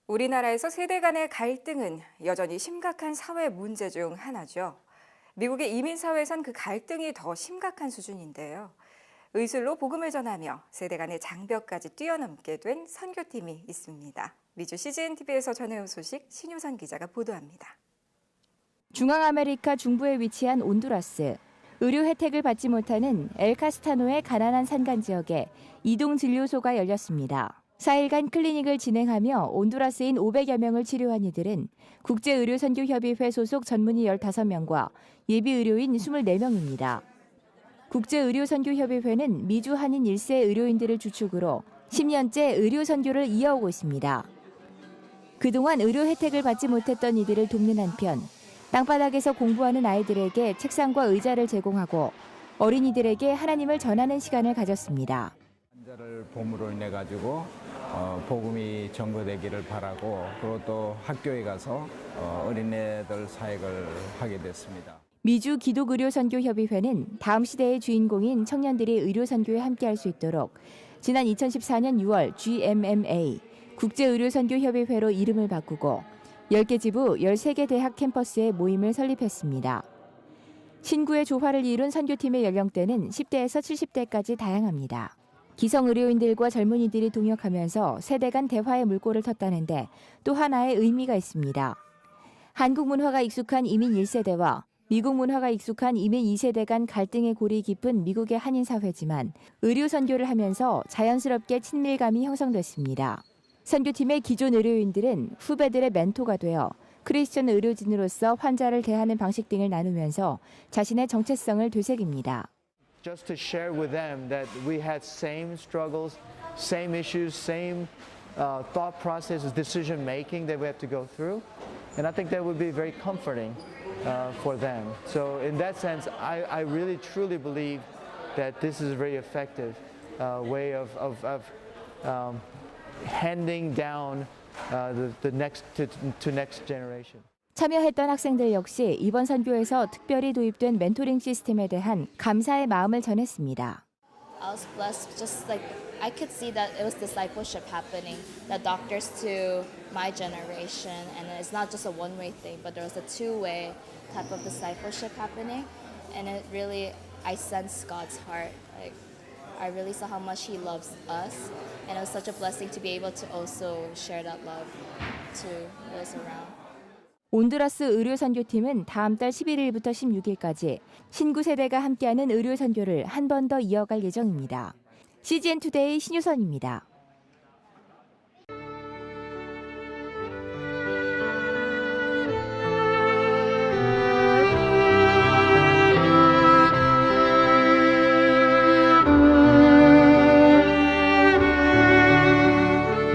우리나라에서 세대 간의 갈등은 여전히 심각한 사회 문제 중 하나죠. 미국의 이민사회에선 그 갈등이 더 심각한 수준인데요. 의술로 복음을 전하며 세대 간의 장벽까지 뛰어넘게 된 선교팀이 있습니다. 미주 CGN-TV에서 전해온 소식 신효선 기자가 보도합니다. 중앙아메리카 중부에 위치한 온두라스. 의료 혜택을 받지 못하는 엘카스타노의 가난한 산간 지역에 이동 진료소가 열렸습니다. 4일간 클리닉을 진행하며 온두라스인 500여 명을 치료한 이들은 국제의료선교협의회 소속 전문의 15명과 예비의료인 24명입니다. 국제의료선교협의회는 미주 한인 1세 의료인들을 주축으로 10년째 의료선교를 이어오고 있습니다. 그동안 의료 혜택을 받지 못했던 이들을 돕는 한편 땅바닥에서 공부하는 아이들에게 책상과 의자를 제공하고 어린이들에게 하나님을 전하는 시간을 가졌습니다. 환자를 봄으로 인해 가지고 복음이 전거되기를 바라고 그리고 또 학교에 가서 어린애들 사역을 하게 됐습니다. 미주 기독의료선교협의회는 다음 시대의 주인공인 청년들이 의료선교에 함께할 수 있도록 지난 2014년 6월 GMMA 국제의료선교협의회로 이름을 바꾸고 10개 지부 13개 대학 캠퍼스에 모임을 설립했습니다. 신구의 조화를 이룬 선교팀의 연령대는 10대에서 70대까지 다양합니다. 기성의료인들과 젊은이들이 동역하면서 세대 간 대화의 물꼬를 텄다는데 또 하나의 의미가 있습니다. 한국 문화가 익숙한 이민 1세대와 미국 문화가 익숙한 이민 2세대 간 갈등의 골이 깊은 미국의 한인 사회지만 의료 선교를 하면서 자연스럽게 친밀감이 형성됐습니다. 선교팀의 기존 의료인들은 후배들의 멘토가 되어 크리스천 의료진으로서 환자를 대하는 방식 등을 나누면서 자신의 정체성을 되새깁니다. Just to share with them that we had same struggles, same issues, same thought processes, decision making that we have to go through, and I think that would be very comforting for them. So in that sense, I really truly believe that this is a very effective way of handing down the next to next generation. 참여했던 학생들 역시 이번 선교에서 특별히 도입된 멘토링 시스템에 대한 감사의 마음을 전했습니다. I was blessed, just like I could see that it was discipleship happening, that doctors to my generation, and it's not just a one-way thing, but there was a two-way type of discipleship happening, and it really, I sensed God's heart. Like, I really saw how much He loves us, and it was such a blessing to be able to also share that love to those around. 온두라스 의료선교팀은 다음 달 11일부터 16일까지 신구 세대가 함께하는 의료선교를 한 번 더 이어갈 예정입니다. CGN-투데이 신효선입니다.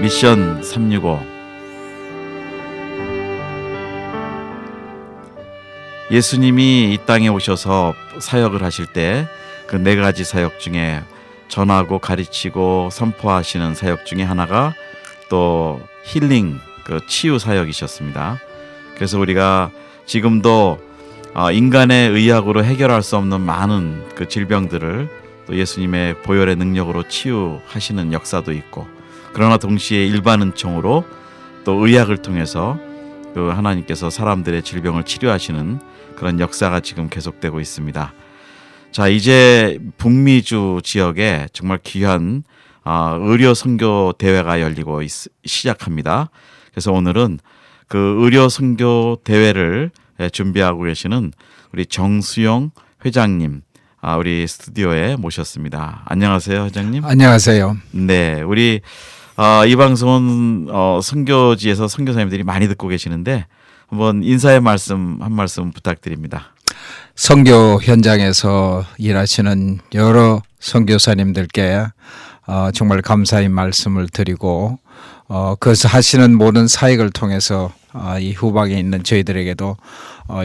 미션 365 예수님이 이 땅에 오셔서 사역을 하실 때 그 4가지 사역 중에 전하고 가르치고 선포하시는 사역 중에 하나가 또 힐링, 그 치유 사역이셨습니다. 그래서 우리가 지금도 인간의 의학으로 해결할 수 없는 많은 그 질병들을 또 예수님의 보혈의 능력으로 치유하시는 역사도 있고, 그러나 동시에 일반 은총으로 또 의학을 통해서 그 하나님께서 사람들의 질병을 치료하시는 그런 역사가 지금 계속되고 있습니다. 자, 이제 북미주 지역에 정말 귀한 의료 선교 대회가 열리고 시작합니다. 그래서 오늘은 그 의료 선교 대회를 준비하고 계시는 우리 정수영 회장님 우리 스튜디오에 모셨습니다. 안녕하세요, 회장님. 안녕하세요. 네, 우리 이 방송은 선교지에서 선교사님들이 많이 듣고 계시는데 한번 인사의 말씀 한 말씀 부탁드립니다. 선교 현장에서 일하시는 여러 선교사님들께 정말 감사의 말씀을 드리고 그것을 하시는 모든 사역을 통해서 이 후방에 있는 저희들에게도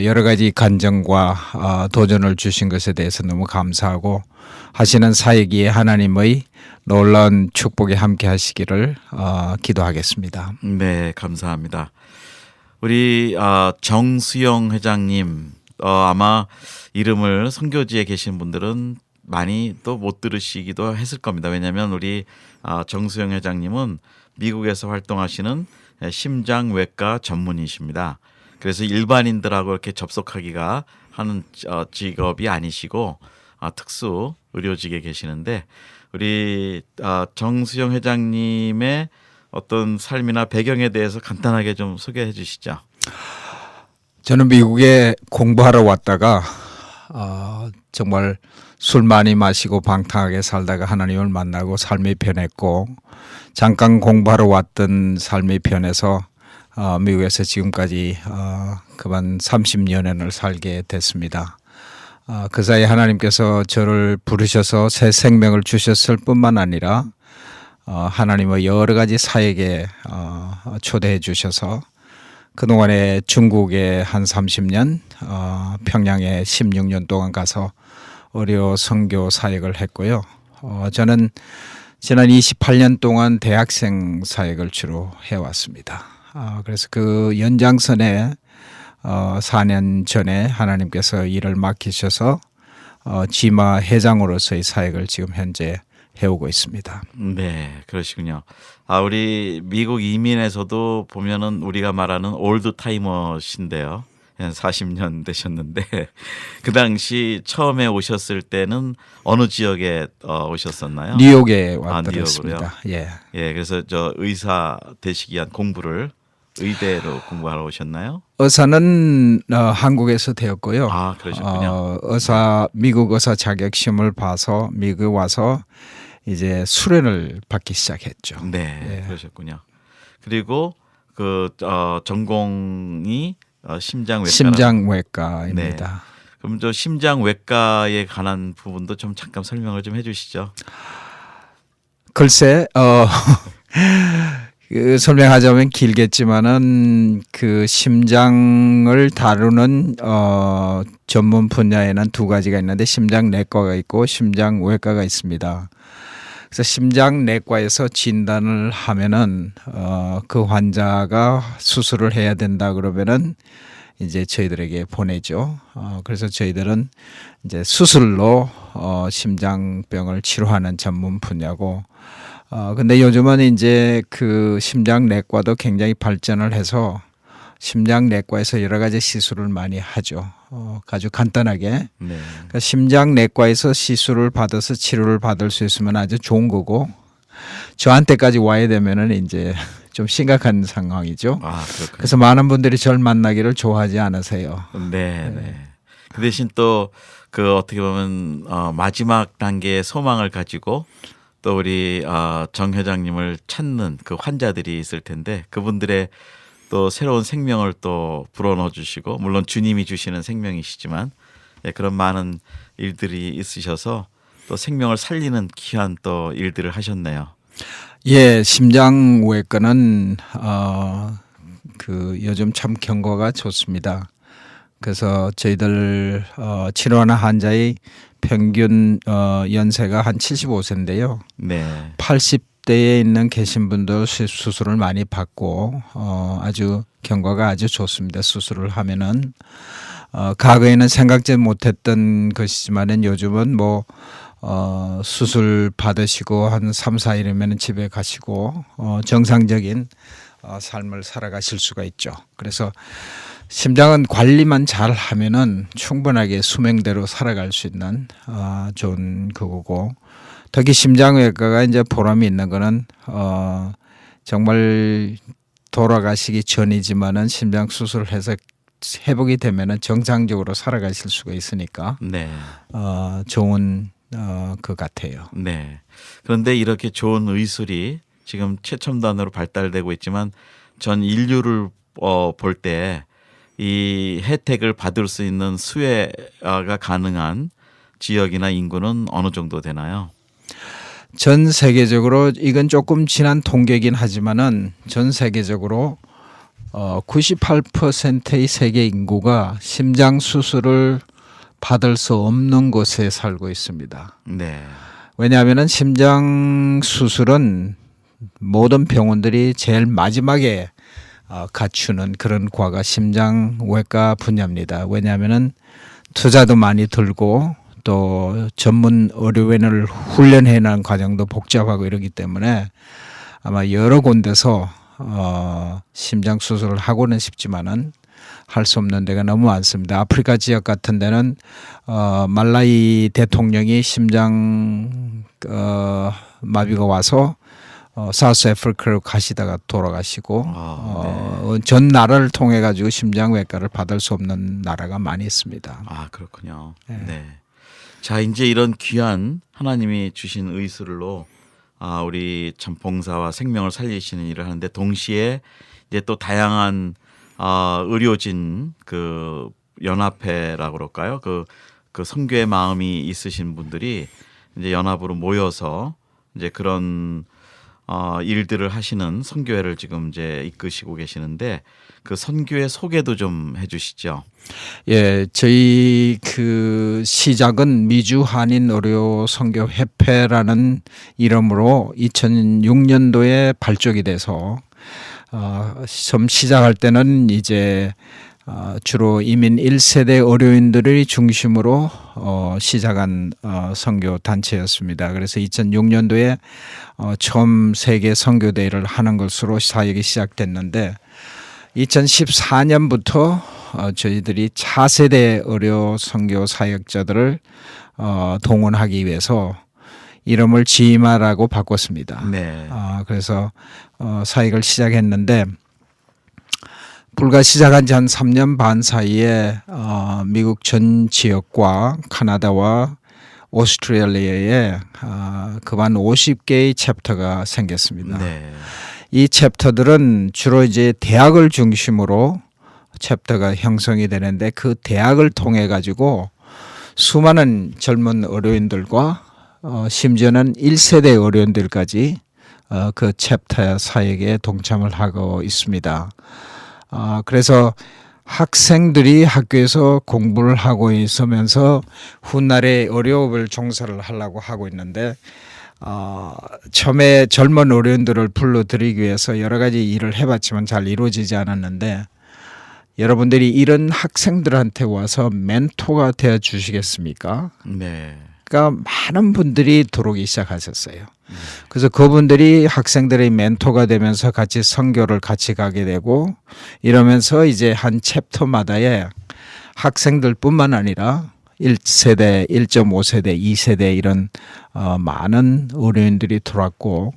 여러 가지 간증과 도전을 주신 것에 대해서 너무 감사하고 하시는 사역이 하나님의 놀라운 축복에 함께 하시기를 기도하겠습니다. 네, 감사합니다. 우리 정수영 회장님 아마 이름을 선교지에 계신 분들은 많이 또 못 들으시기도 했을 겁니다. 왜냐하면 우리 정수영 회장님은 미국에서 활동하시는 심장외과 전문의십니다. 그래서 일반인들하고 이렇게 접속하기가 하는 직업이 아니시고 특수 의료직에 계시는데 우리 정수영 회장님의 어떤 삶이나 배경에 대해서 간단하게 좀 소개해 주시죠. 저는 미국에 공부하러 왔다가 정말 술 많이 마시고 방탕하게 살다가 하나님을 만나고 삶이 변했고 잠깐 공부하러 왔던 삶이 변해서 미국에서 지금까지 그만 30년을 살게 됐습니다. 그 사이에 하나님께서 저를 부르셔서 새 생명을 주셨을 뿐만 아니라 하나님의 여러 가지 사역에 초대해 주셔서 그동안에 중국에 한 30년, 평양에 16년 동안 가서 의료 선교 사역을 했고요. 저는 지난 28년 동안 대학생 사역을 주로 해왔습니다. 그래서 그 연장선에 4년 전에 하나님께서 일을 맡기셔서 지마 회장으로서의 사역을 지금 현재 해오고 있습니다. 네, 그러시군요. 우리 미국 이민에서도 보면은 우리가 말하는 올드 타이머신데요. 한 40년 되셨는데 그 당시 처음에 오셨을 때는 어느 지역에 오셨었나요? 뉴욕에 왔더랬습니다. 예. 예, 그래서 저 의사 되시기 위한 공부를 의대로 공부하러 오셨나요? 의사는 한국에서 되었고요. 그러셨군요. 미국 의사 자격시험을 봐서 미국 와서 이제 수련을 받기 시작했죠. 네, 그러셨군요. 그리고 그 전공이 심장외과입니다. 네. 그럼 저 심장외과에 관한 부분도 좀 잠깐 설명을 좀 해주시죠. 글쎄, 그 설명하자면 길겠지만은 그 심장을 다루는 전문 분야에는 두 가지가 있는데 심장내과가 있고 심장외과가 있습니다. 그래서 심장내과에서 진단을 하면은 그 환자가 수술을 해야 된다 그러면은 이제 저희들에게 보내죠. 그래서 저희들은 이제 수술로 심장병을 치료하는 전문 분야고, 근데 요즘은 이제 그 심장내과도 굉장히 발전을 해서 심장내과에서 여러 가지 시술을 많이 하죠. 아주 간단하게. 네. 그러니까 심장내과에서 시술을 받아서 치료를 받을 수 있으면 아주 좋은 거고, 저한테까지 와야 되면은 이제 좀 심각한 상황이죠. 그래서 많은 분들이 저를 만나기를 좋아하지 않으세요. 네, 네. 그 대신 또 그 어떻게 보면 마지막 단계의 소망을 가지고 또 우리 정 회장님을 찾는 그 환자들이 있을 텐데 그분들의 또 새로운 생명을 또 불어넣어 주시고, 물론 주님이 주시는 생명이시지만 그런 많은 일들이 있으셔서 또 생명을 살리는 귀한 또 일들을 하셨네요. 예, 심장외과는 그 요즘 참 경과가 좋습니다. 그래서 저희들 치료하는 환자의 평균 연세가 한 75세인데요. 네. 80대에 있는 계신 분들 수술을 많이 받고 아주 경과가 아주 좋습니다. 수술을 하면은 과거에는 생각지 못했던 것이지만은 요즘은 뭐 수술 받으시고 한 3, 4일이면 집에 가시고 정상적인 삶을 살아가실 수가 있죠. 그래서 심장은 관리만 잘 하면은 충분하게 수명대로 살아갈 수 있는 좋은 그거고, 특히 심장외과가 이제 보람이 있는 거는 정말 돌아가시기 전이지만은 심장 수술을 해서 회복이 되면은 정상적으로 살아가실 수가 있으니까 네. 좋은 것 같아요. 네. 그런데 이렇게 좋은 의술이 지금 최첨단으로 발달되고 있지만 전 인류를 볼 때 이 혜택을 받을 수 있는 수혜가 가능한 지역이나 인구는 어느 정도 되나요? 전 세계적으로 이건 조금 지난 통계이긴 하지만은 전 세계적으로 98%의 세계 인구가 심장 수술을 받을 수 없는 곳에 살고 있습니다. 네. 왜냐하면은 심장 수술은 모든 병원들이 제일 마지막에 갖추는 그런 과가 심장외과 분야입니다. 왜냐하면은 투자도 많이 들고 또 전문 의료인을 훈련해내는 과정도 복잡하고 이러기 때문에 아마 여러 군데서 심장 수술을 하고는 싶지만은 할 수 없는 데가 너무 많습니다. 아프리카 지역 같은 데는 말라이 대통령이 심장 마비가 와서 사우스 아프리카로 가시다가 돌아가시고 전 나라를 통해 가지고 심장외과를 받을 수 없는 나라가 많이 있습니다. 아, 그렇군요. 네. 네. 자, 이제 이런 귀한 하나님이 주신 의술로 우리 참 봉사와 생명을 살리시는 일을 하는데 동시에 이제 또 다양한 의료진 그 연합회라고 그럴까요? 그 선교의 마음이 있으신 분들이 이제 연합으로 모여서 이제 그런 일들을 하시는 선교회를 지금 이제 이끄시고 계시는데 그 선교회 소개도 좀 해주시죠. 예, 저희 그 시작은 미주 한인 의료 선교 협회라는 이름으로 2006년도에 발족이 돼서 처음 시작할 때는 이제 주로 이민 1세대 의료인들을 중심으로 시작한 선교 단체였습니다. 그래서 2006년도에 처음 세계 선교 대회를 하는 것으로 사역이 시작됐는데 2014년부터 저희들이 차세대 의료 선교 사역자들을 동원하기 위해서 이름을 지마라고 바꿨습니다. 네. 그래서 사역을 시작했는데 불과 시작한 지 한 3년 반 사이에 미국 전 지역과 카나다와 오스트레일리아에 그만 50개의 챕터가 생겼습니다. 네. 이 챕터들은 주로 이제 대학을 중심으로 챕터가 형성이 되는데 그 대학을 통해 가지고 수많은 젊은 의료인들과 심지어는 1세대 의료인들까지 그 챕터 사역에 동참을 하고 있습니다. 그래서 학생들이 학교에서 공부를 하고 있으면서 훗날에 의료업을 종사를 하려고 하고 있는데 처음에 젊은 의료인들을 불러들이기 위해서 여러 가지 일을 해봤지만 잘 이루어지지 않았는데 여러분들이 이런 학생들한테 와서 멘토가 되어 주시겠습니까? 네. 그러니까 많은 분들이 들어오기 시작하셨어요. 그래서 그분들이 학생들의 멘토가 되면서 같이 선교를 같이 가게 되고 이러면서 이제 한 챕터마다의 학생들뿐만 아니라 1세대, 1.5세대, 2세대 이런 많은 의료인들이 들어왔고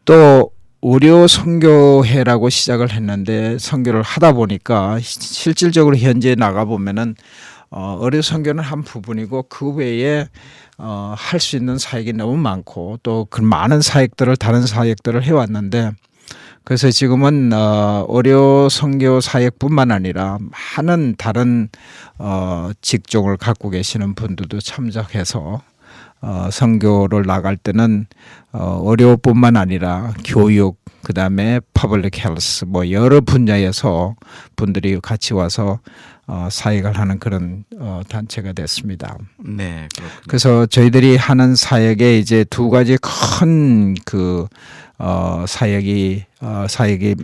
또 의료 선교회라고 시작을 했는데 선교를 하다 보니까 실질적으로 현재 나가 보면은 의료 선교는 한 부분이고 그 외에 할 수 있는 사역이 너무 많고 또 그 많은 사역들을 다른 사역들을 해왔는데 그래서 지금은 의료 선교 사역뿐만 아니라 많은 다른 직종을 갖고 계시는 분들도 참석해서 선교를 나갈 때는 의료뿐만 아니라 교육 그다음에 퍼블릭 헬스 뭐 여러 분야에서 분들이 같이 와서 사역을 하는 그런 단체가 됐습니다. 네, 그렇군요. 그래서 저희들이 하는 사역에 이제 두 가지 큰 그 사역이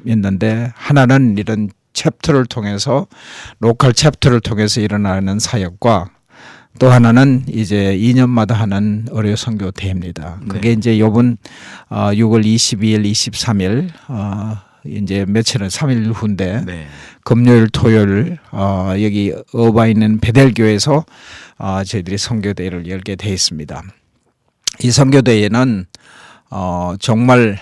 있는데 하나는 이런 챕터를 통해서 로컬 챕터를 통해서 일어나는 사역과 또 하나는 이제 2년마다 하는 의료 선교 대회입니다. 그게 이제 이번 6월 22일, 23일 이제 며칠은 3일 후인데 네. 금요일, 토요일 여기 어바에 있는 베델교에서 저희들이 선교 대회를 열게 돼 있습니다. 이 선교 대회는 정말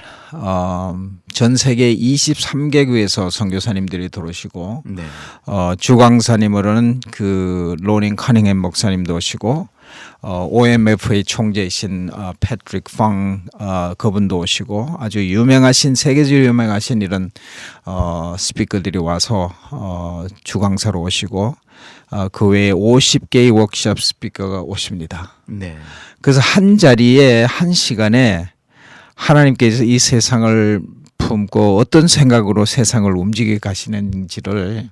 전 세계 23개국에서 선교사님들이 들어오시고 네. 주강사님으로는 그 로닝 커닝햄 목사님도 오시고 OMF의 총재이신 패트릭 펑 그분도 오시고 아주 유명하신 세계적으로 유명하신 이런 스피커들이 와서 주강사로 오시고 그 외에 50개의 워크숍 스피커가 오십니다. 네. 그래서 한 자리에 한 시간에 하나님께서 이 세상을 품고 어떤 생각으로 세상을 움직여 가시는지를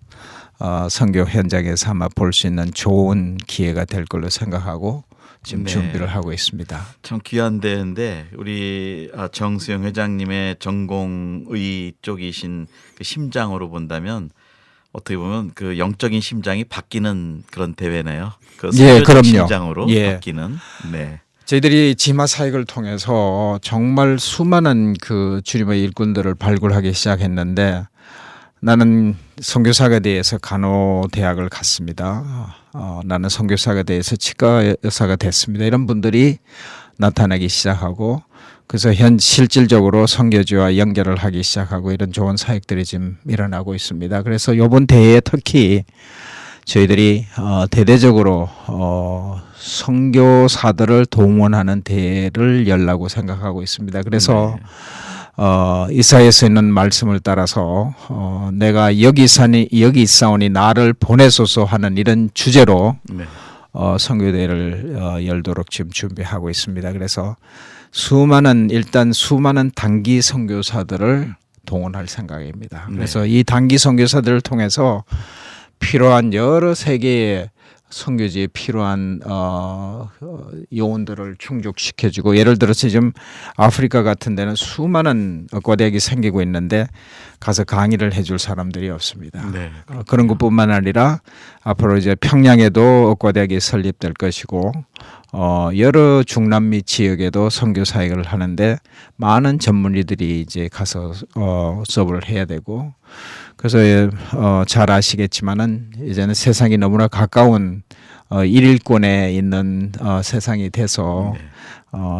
선교 현장에서 아마 볼 수 있는 좋은 기회가 될 걸로 생각하고 지금 네. 준비를 하고 있습니다. 참 귀한 대회인데 우리 정수영 회장님의 전공의 쪽이신 그 심장으로 본다면 어떻게 보면 그 영적인 심장이 바뀌는 그런 대회네요. 그 예, 선교적 그럼요. 심장으로 예. 바뀌는. 네. 저희들이 지마 사역을 통해서 정말 수많은 그 주님의 일꾼들을 발굴하기 시작했는데 나는 선교사가 돼서 간호대학을 갔습니다. 나는 선교사가 돼서 치과 의사가 됐습니다. 이런 분들이 나타나기 시작하고 그래서 실질적으로 선교지와 연결을 하기 시작하고 이런 좋은 사역들이 지금 일어나고 있습니다. 그래서 이번 대회에 특히 저희들이 대대적으로 선교사들을 동원하는 대회를 열라고 생각하고 있습니다. 그래서 이사야서 있는 말씀을 따라서 내가 여기 있사오니 나를 보내소서 하는 이런 주제로 네. 선교대회를 열도록 지금 준비하고 있습니다. 그래서 일단 수많은 단기 선교사들을 동원할 생각입니다. 그래서 이 단기 선교사들을 통해서 필요한 여러 세계의 선교지에 필요한 요원들을 충족시켜주고 예를 들어서 지금 아프리카 같은 데는 수많은 의과대학이 생기고 있는데 가서 강의를 해줄 사람들이 없습니다. 네. 그런 것뿐만 아니라 앞으로 이제 평양에도 의과대학이 설립될 것이고 여러 중남미 지역에도 선교 사역을 하는데 많은 전문의들이 이제 가서 수업을 해야 되고 그래서 잘 아시겠지만은 이제는 세상이 너무나 가까운 일일권에 있는 세상이 돼서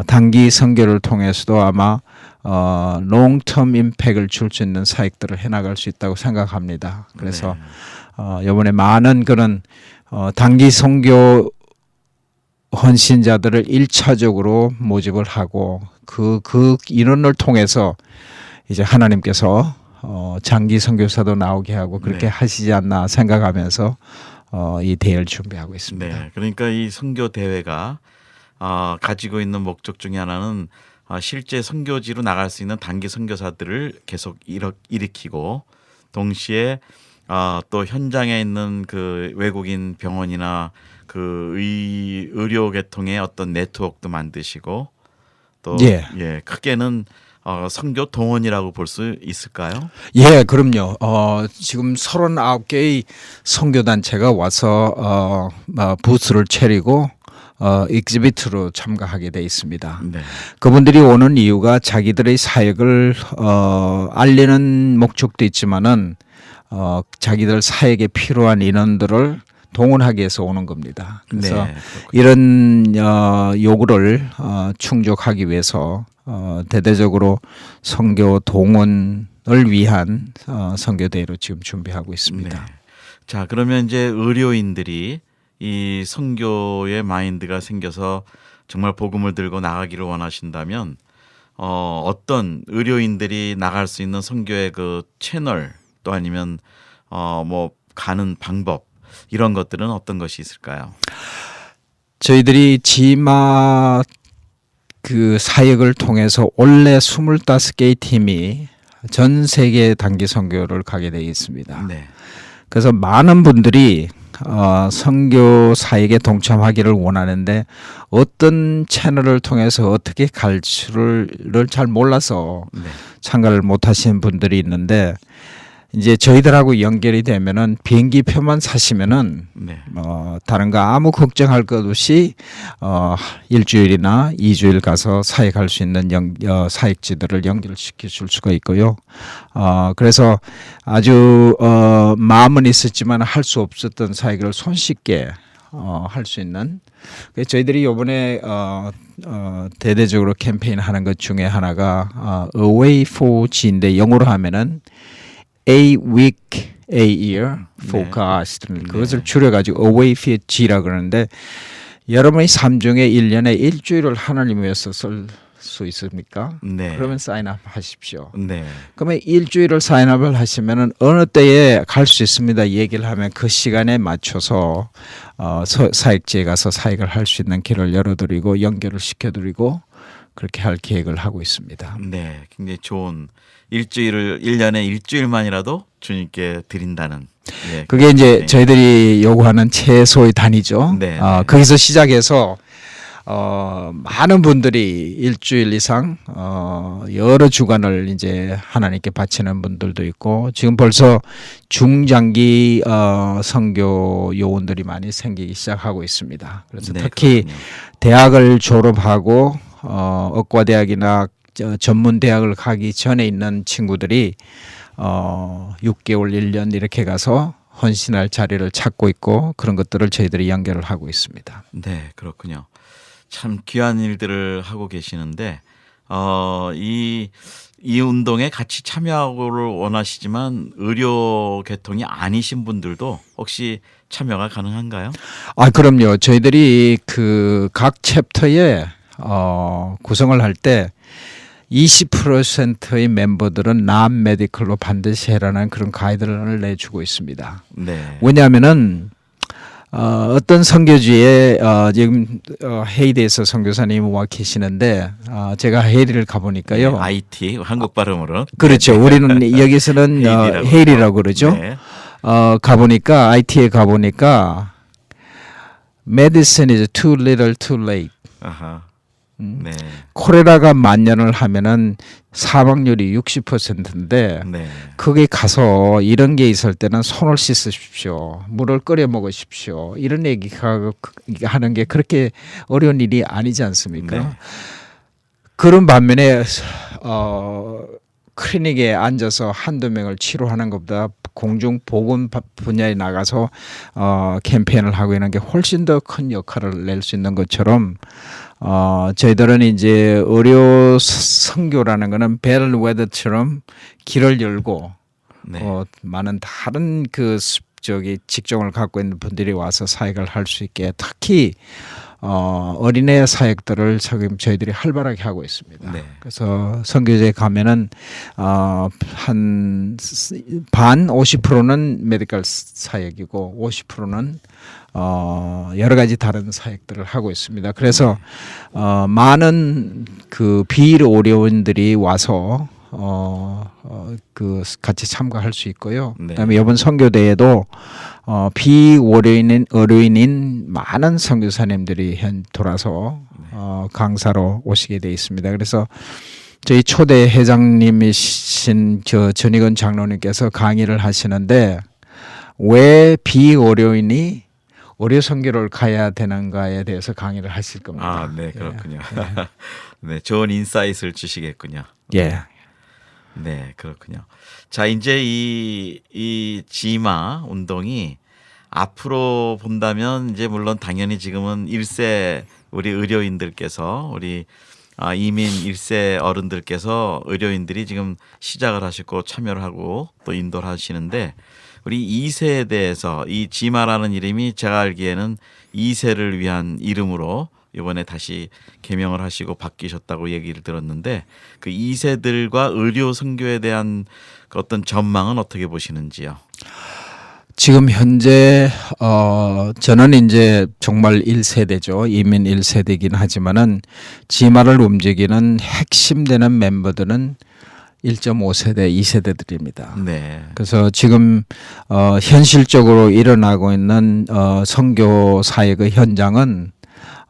단기 선교를 통해서도 아마 롱텀 임팩을 줄 수 있는 사역들을 해나갈 수 있다고 생각합니다. 그래서 이번에 많은 그런 단기 선교 헌신자들을 1차적으로 모집을 하고 그 인원을 통해서 이제 하나님께서 장기 선교사도 나오게 하고 그렇게 하시지 않나 생각하면서 이 대회를 준비하고 있습니다. 네. 그러니까 이 선교 대회가 가지고 있는 목적 중에 하나는 실제 선교지로 나갈 수 있는 단기 선교사들을 계속 일으키고 동시에 또 현장에 있는 그 외국인 병원이나 그 의료 계통의 어떤 네트워크도 만드시고 또 크게는 선교 동원이라고 볼 수 있을까요? 예, 그럼요. 지금 39개의 선교 단체가 와서 부스를 차리고 익지비트로 참가하게 돼 있습니다. 네. 그분들이 오는 이유가 자기들의 사역을 알리는 목적도 있지만은 자기들 사역에 필요한 인원들을 동원하기 위해서 오는 겁니다. 그래서 이런 요구를 충족하기 위해서 대대적으로 선교 동원을 위한 선교 대회로 지금 준비하고 있습니다. 네. 자, 그러면 이제 의료인들이 이 선교의 마인드가 생겨서 정말 복음을 들고 나가기를 원하신다면 어떤 의료인들이 나갈 수 있는 선교의 그 채널 또 아니면 뭐 가는 방법 이런 것들은 어떤 것이 있을까요? 저희들이 지마 그 사역을 통해서 원래 25개의 팀이 전 세계 단기 선교를 가게 되어 있습니다. 네. 그래서 많은 분들이 선교 사역에 동참하기를 원하는데 어떤 채널을 통해서 어떻게 갈지를 잘 몰라서 참가를 못 하시는 분들이 있는데 이제 저희들하고 연결이 되면은 비행기 표만 사시면은 다른 거 아무 걱정할 것 없이 일주일이나 2주일 가서 사역할 수 있는 사역지들을 연결시켜 줄 수가 있고요. 그래서 아주 마음은 있었지만 할 수 없었던 사역을 손쉽게 할 수 있는 저희들이 이번에 대대적으로 캠페인 하는 것 중에 하나가 Away for G인데 영어로 하면은 A week, a year for God. 그것을 줄여가지고 Away for G라 그러는데 여러분의 삶 중에 1년에 일주일을 하나님 위해서 쓸 수 있습니까? 네. 그러면 사인업 하십시오. 네. 그러면 일주일을 사인업을 하시면은 어느 때에 갈 수 있습니다. 얘기를 하면 그 시간에 맞춰서 사역지에 가서 사역을 할 수 있는 길을 열어드리고 연결을 시켜드리고 그렇게 할 계획을 하고 있습니다. 네, 굉장히 좋은 1년에 일주일만이라도 주님께 드린다는. 네, 그게 이제 저희들이 요구하는 최소의 단위죠. 네, 거기서 시작해서 많은 분들이 일주일 이상 여러 주간을 이제 하나님께 바치는 분들도 있고 지금 벌써 중장기 선교 요원들이 많이 생기기 시작하고 있습니다. 그래서 네, 특히 그렇군요. 대학을 졸업하고 의과대학이나 전문 대학을 가기 전에 있는 친구들이 6개월, 1년 이렇게 가서 헌신할 자리를 찾고 있고 그런 것들을 저희들이 연결을 하고 있습니다. 네, 그렇군요. 참 귀한 일들을 하고 계시는데 이 운동에 같이 참여하고를 원하시지만 의료 계통이 아니신 분들도 혹시 참여가 가능한가요? 그럼요. 저희들이 그 각 챕터에 구성을 할 때 20%의 멤버들은 남 메디컬로 반드시 해라는 그런 가이드라인을 내주고 있습니다. 네. 왜냐하면은 어떤 선교지에 지금 헤이디에서 선교사님이 와 계시는데 제가 헤이디를 가보니까요. 네, IT 한국 발음으로. 그렇죠. 우리는 여기서는 헤이디라고 헤이디라고 그러죠. 네. 가보니까 IT에 가보니까 medicine is too little, too late. 아하. 네. 콜레라가 만연을 하면은 사망률이 60%인데 네. 거기 가서 이런 게 있을 때는 손을 씻으십시오. 물을 끓여 먹으십시오. 이런 얘기가 하는 게 그렇게 어려운 일이 아니지 않습니까? 네. 그런 반면에 클리닉에 앉아서 한두 명을 치료하는 것보다 공중 보건 분야에 나가서 캠페인을 하고 있는 게 훨씬 더 큰 역할을 낼 수 있는 것처럼 저희들은 이제 의료 선교라는 거는 벨웨더처럼 길을 열고 네. 많은 다른 그 직종을 갖고 있는 분들이 와서 사역을 할 수 있게 특히 어린애 사역들을 지금 저희들이 활발하게 하고 있습니다. 네. 그래서 선교제에 가면은 한 반 50%는 메디컬 사역이고 50%는 여러 가지 다른 사역들을 하고 있습니다. 그래서 많은 그 비의료원들이 와서 그 같이 참가할 수 있고요. 네. 그다음에 이번 선교대에도 비의료인인 많은 선교사님들이 돌아서 강사로 오시게 돼 있습니다. 그래서 저희 초대 회장님이신 전익원 장로님께서 강의를 하시는데 왜 비의료인이 의료 선교를 가야 되는가에 대해서 강의를 하실 겁니다. 네, 그렇군요. 네, 좋은 인사이트를 주시겠군요. 예. 네, 그렇군요. 자, 이제 이 지마 운동이 앞으로 본다면 이제 물론 당연히 지금은 1세 우리 의료인들께서 우리 이민 1세 어른들께서 의료인들이 지금 시작을 하시고 참여를 하고 또 인도를 하시는데 우리 2세대에서 이 지마라는 이름이 제가 알기에는 2세를 위한 이름으로 이번에 다시 개명을 하시고 바뀌셨다고 얘기를 들었는데 그 2세들과 의료 선교에 대한 그 어떤 전망은 어떻게 보시는지요? 지금 현재 저는 이제 정말 1세대죠. 이민 1세대이긴 하지만은 지마를 움직이는 핵심되는 멤버들은 1.5세대, 2세대들입니다. 네. 그래서 지금 현실적으로 일어나고 있는 선교 사역의 현장은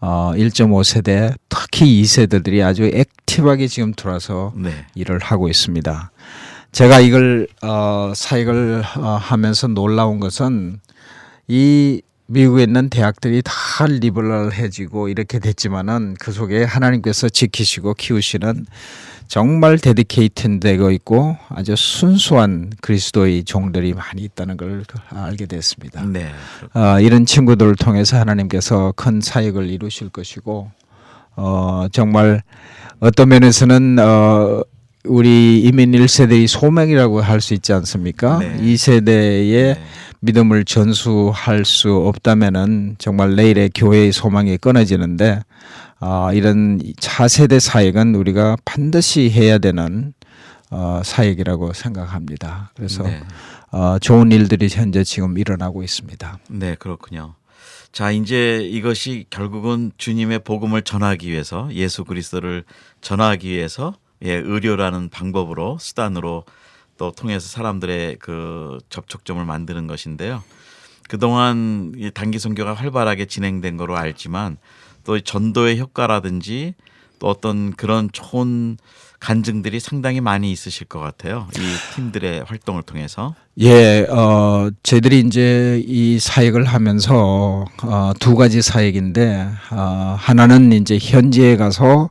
1.5세대, 특히 2세대들이 아주 액티브하게 지금 들어와서 네. 일을 하고 있습니다. 제가 이걸 사역을 하면서 놀라운 것은 이 미국에 있는 대학들이 다 리버럴해지고 이렇게 됐지만은 그 속에 하나님께서 지키시고 키우시는 정말 데디케이트되고 있고 아주 순수한 그리스도의 종들이 많이 있다는 걸 알게 됐습니다. 네. 이런 친구들을 통해서 하나님께서 큰 사역을 이루실 것이고 정말 어떤 면에서는 우리 이민 1세대의 소명이라고 할 수 있지 않습니까? 네. 2세대의 네. 믿음을 전수할 수 없다면은 정말 내일의 교회의 소망이 끊어지는데 이런 차세대 사역은 우리가 반드시 해야 되는 사역이라고 생각합니다. 그래서 네. 좋은 일들이 현재 지금 일어나고 있습니다. 네, 그렇군요. 자, 이제 이것이 결국은 주님의 복음을 전하기 위해서 예수 그리스도를 전하기 위해서 의료라는 방법으로 수단으로 또 통해서 사람들의 그 접촉점을 만드는 것인데요. 그동안 이 단기 선교가 활발하게 진행된 거로 알지만 또 전도의 효과라든지 또 어떤 그런 좋은 간증들이 상당히 많이 있으실 것 같아요. 이 팀들의 활동을 통해서. 예, 저희들이 이제 이 사역을 하면서 두 가지 사역인데 하나는 이제 현지에 가서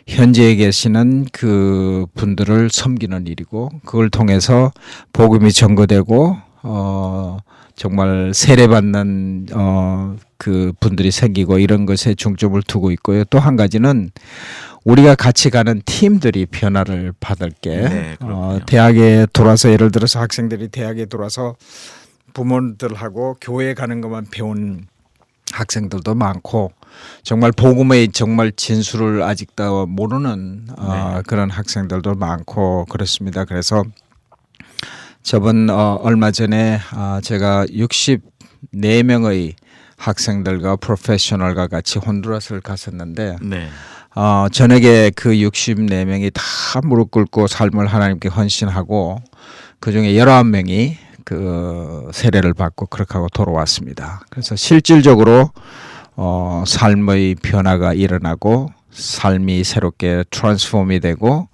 현지에 계시는 그 분들을 섬기는 일이고 그걸 통해서 복음이 전거되고 정말 세례받는 그 분들이 생기고 이런 것에 중점을 두고 있고요. 또 한 가지는 우리가 같이 가는 팀들이 변화를 받을 게 네, 그렇군요. 대학에 들어와서 예를 들어서 학생들이 대학에 들어와서 부모들하고 교회 가는 것만 배운 학생들도 많고 정말 복음의 정말 진수를 아직도 모르는 그런 학생들도 많고 그렇습니다. 저번 얼마 전에 제가 64명의 학생들과 프로페셔널과 같이 혼두라스를 갔었는데 네. 저녁에 그 64명이 다 무릎 꿇고 삶을 하나님께 헌신하고 그중에 19명이 그 세례를 받고 그렇게 하고 돌아왔습니다. 그래서 실질적으로 삶의 변화가 일어나고 삶이 새롭게 트랜스폼이 되고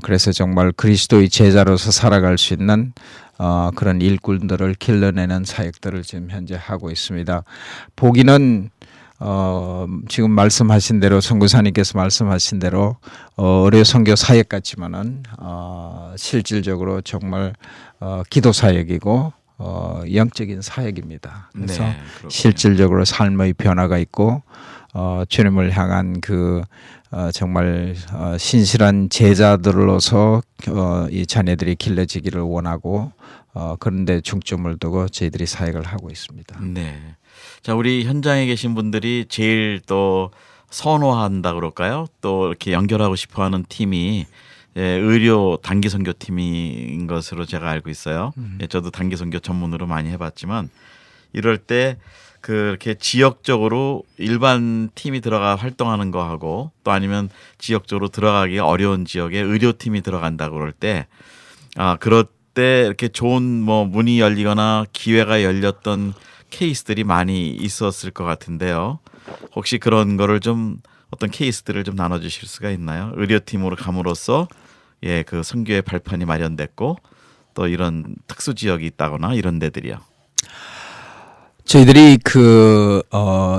그래서 정말 그리스도의 제자로서 살아갈 수 있는 그런 일꾼들을 길러내는 사역들을 지금 현재 하고 있습니다. 보기는 지금 말씀하신 대로 선교사님께서 말씀하신 대로 의료 선교 사역 같지만은 실질적으로 정말 기도 사역이고 영적인 사역입니다. 그래서 네, 그렇군요. 실질적으로 삶의 변화가 있고 주님을 향한 그 정말 신실한 제자들로서 이 자녀들이 길러지기를 원하고 그런데 중점을 두고 저희들이 사역을 하고 있습니다. 네. 자, 우리 현장에 계신 분들이 제일 또 선호한다 그럴까요? 또 이렇게 연결하고 싶어하는 팀이 의료 단기 선교 팀인 것으로 제가 알고 있어요. 저도 단기 선교 전문으로 많이 해봤지만 이럴 때 그렇게 지역적으로 일반 팀이 들어가 활동하는 거하고 또 아니면 지역적으로 들어가기 어려운 지역에 의료팀이 들어간다 그럴 때 그럴 때 이렇게 좋은 뭐 문이 열리거나 기회가 열렸던 케이스들이 많이 있었을 것 같은데요. 혹시 그런 거를 좀 어떤 케이스들을 좀 나눠주실 수가 있나요? 의료팀으로 감으로써 그 선교의 발판이 마련됐고 또 이런 특수 지역이 있다거나 이런 데들이요. 저희들이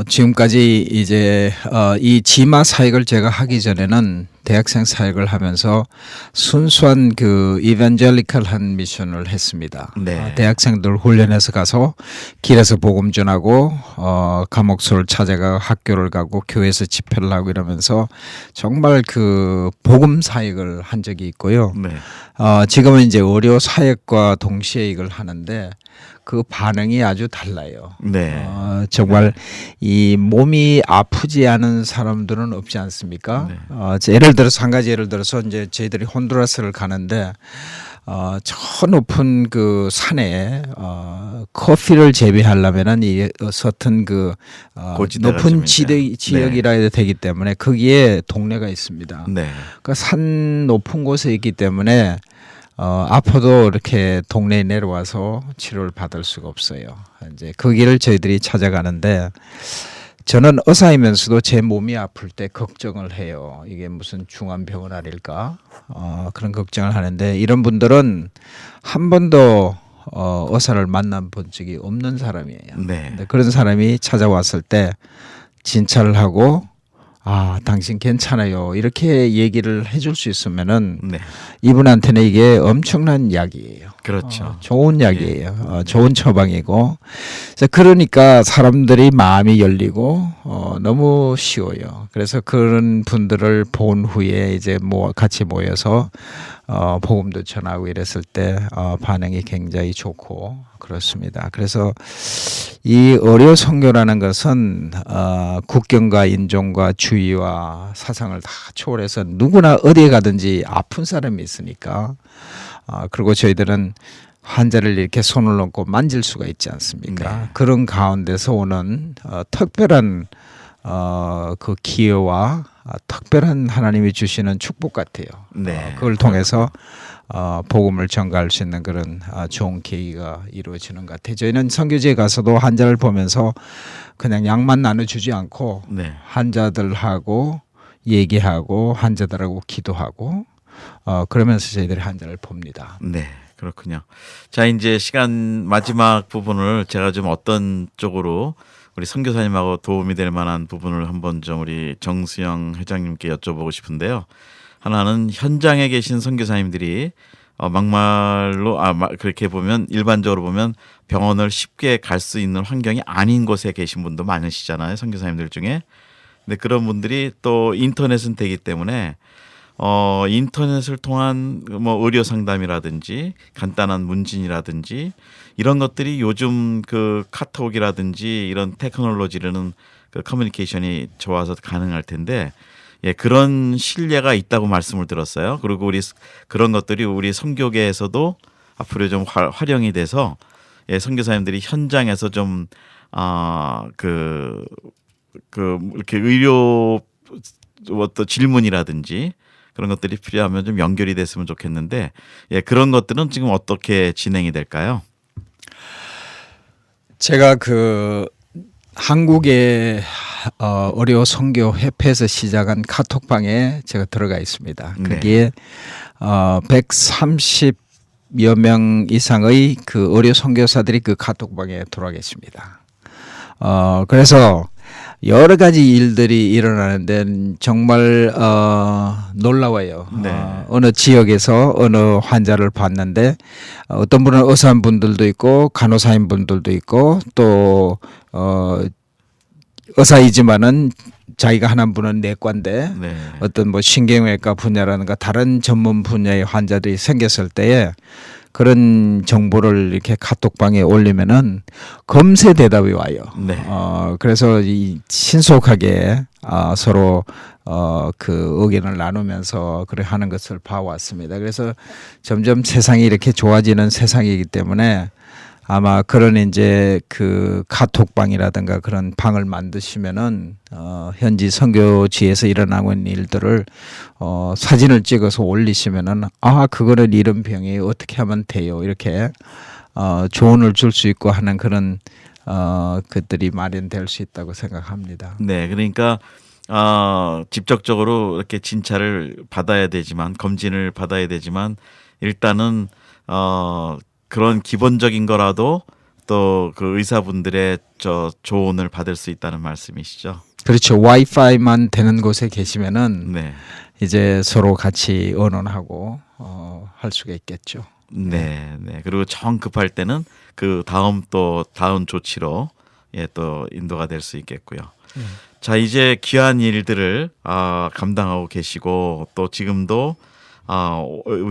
지금까지 이제 이 지마 사역을 제가 하기 전에는 대학생 사역을 하면서 순수한 그 이벤젤리컬한 미션을 했습니다. 네. 대학생들 훈련해서 가서 길에서 복음 전하고 감옥소를 찾아가 학교를 가고 교회에서 집회를 하고 이러면서 정말 그 복음 사역을 한 적이 있고요. 네. 지금은 이제 의료 사역과 동시에 이걸 하는데 그 반응이 아주 달라요. 네. 정말 이 몸이 아프지 않은 사람들은 없지 않습니까? 네. 예를 들어서 한 가지 예를 들어서 이제 저희들이 혼두라스를 가는데 저 높은 그 산에 커피를 재배하려면은 이 서튼 그 고지대가 높은 좀 이제. 지역이라 해야 되기 때문에 거기에 동네가 있습니다. 네. 그 산 높은 곳에 있기 때문에 아파도 이렇게 동네에 내려와서 치료를 받을 수가 없어요. 이제 그 길을 저희들이 찾아가는데 저는 의사이면서도 제 몸이 아플 때 걱정을 해요. 이게 무슨 중환병은 아닐까? 그런 걱정을 하는데 이런 분들은 한 번도 의사를 만나본 적이 없는 사람이에요. 네. 근데 그런 사람이 찾아왔을 때 진찰을 하고 당신 괜찮아요. 이렇게 얘기를 해줄 수 있으면은 네. 이분한테는 이게 엄청난 약이에요. 그렇죠. 좋은 약이에요. 좋은 처방이고. 그러니까 사람들이 마음이 열리고 너무 쉬워요. 그래서 그런 분들을 본 후에 이제 같이 모여서 복음도 전하고 이랬을 때 반응이 굉장히 좋고 그렇습니다. 그래서 이 의료 선교라는 것은 국경과 인종과 주의와 사상을 다 초월해서 누구나 어디에 가든지 아픈 사람이 있으니까 그리고 저희들은 환자를 이렇게 손을 얹고 만질 수가 있지 않습니까? 네. 그런 가운데서 오는 특별한 그 기회와 특별한 하나님이 주시는 축복 같아요. 네. 그걸 통해서 복음을 전가할 수 있는 그런 좋은 계기가 이루어지는 것 같아요. 저희는 선교지에 가서도 환자를 보면서 그냥 약만 나눠주지 않고 네. 환자들하고 얘기하고 환자들하고 기도하고 그러면서 저희들이 환자를 봅니다. 네, 그렇군요. 자, 이제 시간 마지막 부분을 제가 좀 어떤 쪽으로 우리 선교사님하고 도움이 될 만한 부분을 한번 좀 우리 정수영 회장님께 여쭤보고 싶은데요. 하나는 현장에 계신 선교사님들이 막말로 그렇게 보면 일반적으로 보면 병원을 쉽게 갈 수 있는 환경이 아닌 곳에 계신 분도 많으시잖아요. 선교사님들 중에. 근데 그런 분들이 또 인터넷은 되기 때문에 인터넷을 통한 뭐 의료 상담이라든지 간단한 문진이라든지 이런 것들이 요즘 그 카톡이라든지 이런 테크놀로지로는 그 커뮤니케이션이 좋아서 가능할 텐데 예, 그런 신뢰가 있다고 말씀을 들었어요. 그리고 우리 그런 것들이 우리 선교계에서도 앞으로 좀 활용이 돼서 예, 선교사님들이 현장에서 좀 이렇게 의료 어떤 질문이라든지 그런 것들이 필요하면 좀 연결이 됐으면 좋겠는데 예, 그런 것들은 지금 어떻게 진행이 될까요? 제가 한국의 의료 선교 협회에서 시작한 카톡방에 제가 들어가 있습니다. 네. 거기에 130여 명 이상의 그 의료 선교사들이 그 카톡방에 들어와 계십니다. 그래서 여러 가지 일들이 일어나는데 정말 놀라워요. 네. 어느 지역에서 어느 환자를 봤는데 어떤 분은 의사분들도 있고 간호사인 분들도 있고 또 의사이지만은 자기가 하는 분은 내과인데 네. 어떤 뭐 신경외과 분야라든가 다른 전문 분야의 환자들이 생겼을 때에 그런 정보를 이렇게 카톡방에 올리면은 검세 대답이 와요. 네. 그래서 이 신속하게 서로 그 의견을 나누면서 그래 하는 것을 봐왔습니다. 그래서 점점 세상이 이렇게 좋아지는 세상이기 때문에 아마 그런 이제 그 카톡방이라든가 그런 방을 만드시면은 현지 선교지에서 일어나고 있는 일들을 사진을 찍어서 올리시면은 그거는 이런 병이 어떻게 하면 돼요 이렇게 조언을 줄 수 있고 하는 그런 것들이 마련될 수 있다고 생각합니다. 네, 그러니까 직접적으로 이렇게 진찰을 받아야 되지만 검진을 받아야 되지만 일단은 그런 기본적인 거라도 또 그 의사분들의 조언을 받을 수 있다는 말씀이시죠? 그렇죠. 와이파이만 되는 곳에 계시면은 네. 이제 서로 같이 의논하고 할 수가 있겠죠. 네, 네. 그리고 정 급할 때는 그 다음 조치로 예, 또 인도가 될 수 있겠고요. 자, 이제 귀한 일들을 감당하고 계시고 또 지금도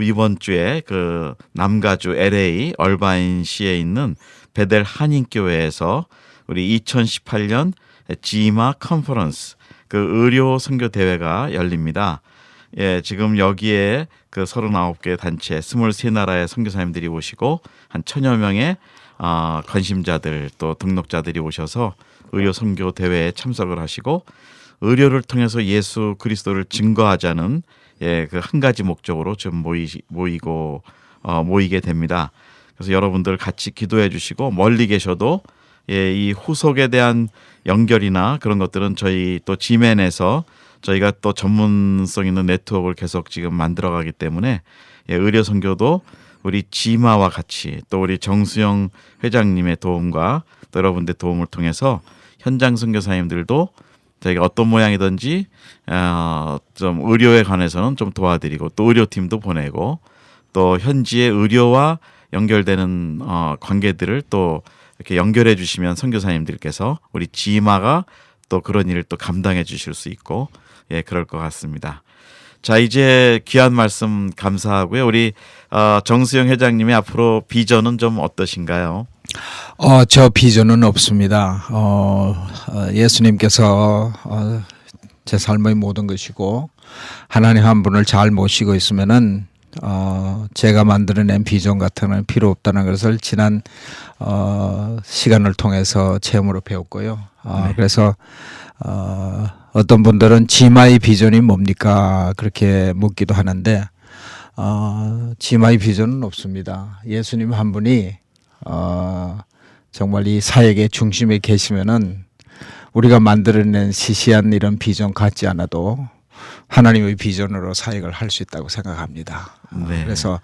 이번 주에 그 남가주 LA 얼바인시에 있는 베델 한인교회에서 우리 2018년 지마 컨퍼런스 그 의료 선교 대회가 열립니다. 예, 지금 여기에 그 39개 단체 23나라의 선교사님들이 오시고 한 1000여 명의 관심자들 또 등록자들이 오셔서 의료 선교 대회에 참석을 하시고 의료를 통해서 예수 그리스도를 증거하자는 예, 그 한 가지 목적으로 좀 모이게 됩니다. 그래서 여러분들 같이 기도해 주시고 멀리 계셔도 예, 이 후속에 대한 연결이나 그런 것들은 저희 또 지멘에서 저희가 또 전문성 있는 네트워크를 계속 지금 만들어가기 때문에 예, 의료 선교도 우리 지마와 같이 또 우리 정수영 회장님의 도움과 또 여러분들 도움을 통해서 현장 선교사님들도 저희가 어떤 모양이든지 좀 의료에 관해서는 좀 도와드리고 또 의료팀도 보내고 또 현지의 의료와 연결되는 관계들을 또 이렇게 연결해 주시면 선교사님들께서 우리 지마가 또 그런 일을 또 감당해 주실 수 있고 예, 그럴 것 같습니다. 자, 이제 귀한 말씀 감사하고요. 우리 정수영 회장님의 앞으로 비전은 좀 어떠신가요? 저 비전은 없습니다. 예수님께서 제 삶의 모든 것이고 하나님 한 분을 잘 모시고 있으면은 제가 만들어낸 비전 같은 건 필요 없다는 것을 지난 시간을 통해서 체험으로 배웠고요. 네. 그래서 어떤 분들은 지마의 비전이 뭡니까 그렇게 묻기도 하는데 지마의 비전은 없습니다. 예수님 한 분이 정말 이 사역의 중심에 계시면은 우리가 만들어낸 시시한 이런 비전 같지 않아도 하나님의 비전으로 사역을 할 수 있다고 생각합니다. 네. 그래서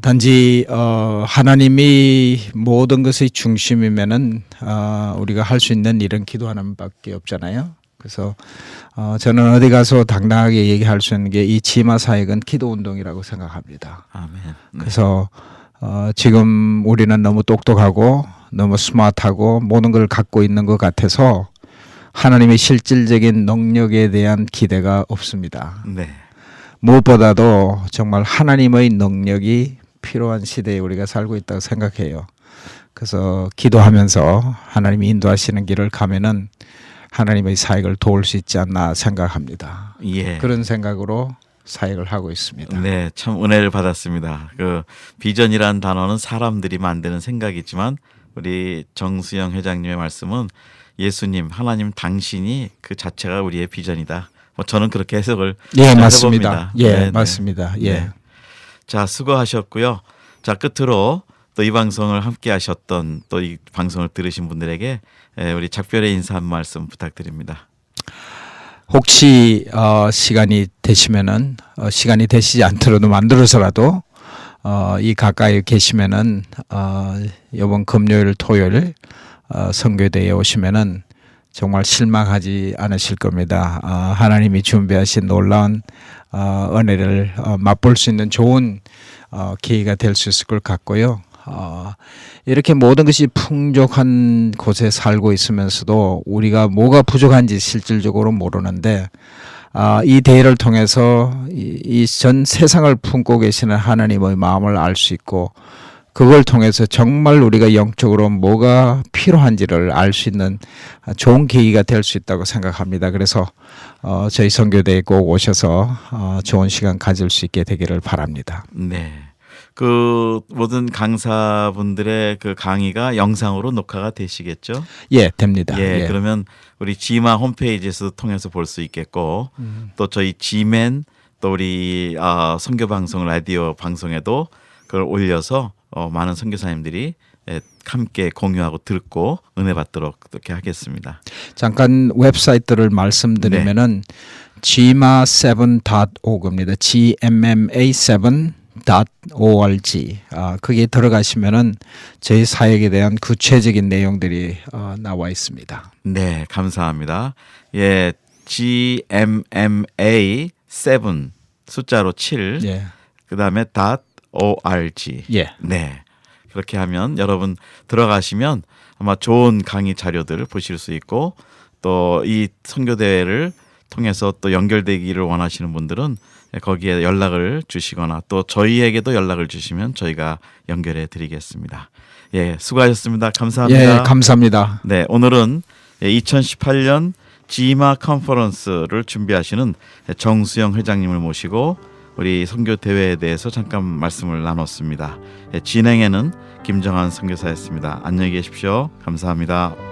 단지 하나님이 모든 것의 중심이면은 우리가 할 수 있는 일은 기도하는 밖에 없잖아요. 그래서 저는 어디 가서 당당하게 얘기할 수 있는 게 이 지마 사역은 기도 운동이라고 생각합니다. 아멘. 네. 그래서 지금 우리는 너무 똑똑하고 너무 스마트하고 모든 걸 갖고 있는 것 같아서 하나님의 실질적인 능력에 대한 기대가 없습니다. 네. 무엇보다도 정말 하나님의 능력이 필요한 시대에 우리가 살고 있다고 생각해요. 그래서 기도하면서 하나님이 인도하시는 길을 가면은 하나님의 사역을 도울 수 있지 않나 생각합니다. 예. 그런 생각으로 사역을 하고 있습니다. 네, 참 은혜를 받았습니다. 그 비전이라는 단어는 사람들이 만드는 생각이지만 우리 정수영 회장님의 말씀은 예수님, 하나님 당신이 그 자체가 우리의 비전이다. 뭐 저는 그렇게 해석을 예, 잘 맞습니다. 해봅니다. 예, 네, 네. 맞습니다. 예. 네. 자, 수고하셨고요. 자, 끝으로 또 이 방송을 함께 하셨던 또 이 방송을 들으신 분들에게 우리 작별의 인사 한 말씀 부탁드립니다. 혹시 시간이 되시면은 시간이 되시지 않더라도 만들어서라도 이 가까이 계시면은 이번 금요일 토요일 선교대에 오시면은 정말 실망하지 않으실 겁니다. 하나님이 준비하신 놀라운 은혜를 맛볼 수 있는 좋은 기회가 될 수 있을 것 같고요. 이렇게 모든 것이 풍족한 곳에 살고 있으면서도 우리가 뭐가 부족한지 실질적으로 모르는데 이 대회를 통해서 이 전 세상을 품고 계시는 하나님의 마음을 알 수 있고 그걸 통해서 정말 우리가 영적으로 뭐가 필요한지를 알 수 있는 좋은 계기가 될 수 있다고 생각합니다. 그래서 저희 선교대에 꼭 오셔서 좋은 시간 가질 수 있게 되기를 바랍니다. 네. 그 모든 강사분들의 그 강의가 영상으로 녹화가 되시겠죠? 예, 됩니다. 예, 그러면 우리 지마 홈페이지에서 통해서 볼 수 있겠고 또 저희 지맨 또 우리 선교 방송 라디오 방송에도 그걸 올려서 많은 선교사님들이 함께 공유하고 듣고 은혜 받도록 그렇게 하겠습니다. 잠깐 웹사이트를 말씀드리면은 gma7.org입니다. gmma7.org. 거기에 들어가시면은 저희 사역에 대한 구체적인 내용들이 나와 있습니다. 네, 감사합니다. 예, gmma7 숫자로 7. 예. 그다음에 .org. 예. 네. 그렇게 하면 여러분 들어가시면 아마 좋은 강의 자료들을 보실 수 있고 또 이 선교 대회를 통해서 또 연결되기를 원하시는 분들은 거기에 연락을 주시거나 또 저희에게도 연락을 주시면 저희가 연결해 드리겠습니다. 예, 수고하셨습니다. 감사합니다. 예, 감사합니다. 네, 오늘은 2018년 지마 컨퍼런스를 준비하시는 정수영 회장님을 모시고 우리 선교 대회에 대해서 잠깐 말씀을 나눴습니다. 진행에는 김정한 선교사였습니다. 안녕히 계십시오. 감사합니다.